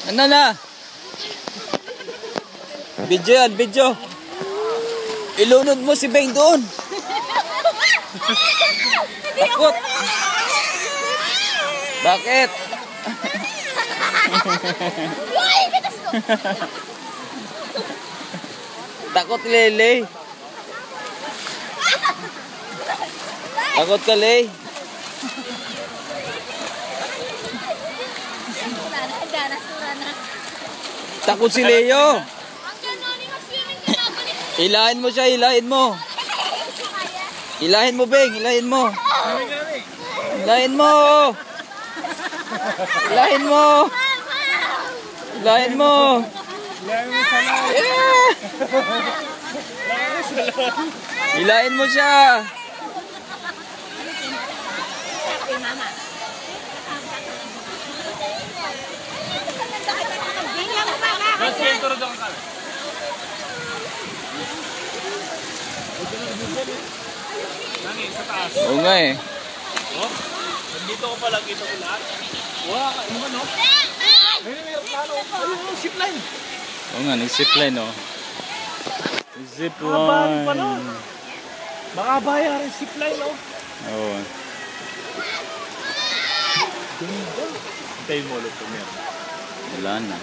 Ano na? Video yan, video. Ilunod mo si Beng doon. Takot. Bakit? Takot Lele. Takot ka Lele. Takot si Leo. Hilahin mo siya, hilahin mo. Hilahin mo, Beng, hilahin mo. Hilahin mo. Hilahin mo. Hilahin mo. Hilahin mo siya. Oo nga eh. Oh? Nandito ko pala, dito ko lahat. Wala ka, ano no? Meron plano. Ayun, zipline. Oo nga, nag-zipline oh. Zipline. Habang pa nun. Baka bayaran zipline oh. Oo. Hintayin mo ulit po meron. Wala na.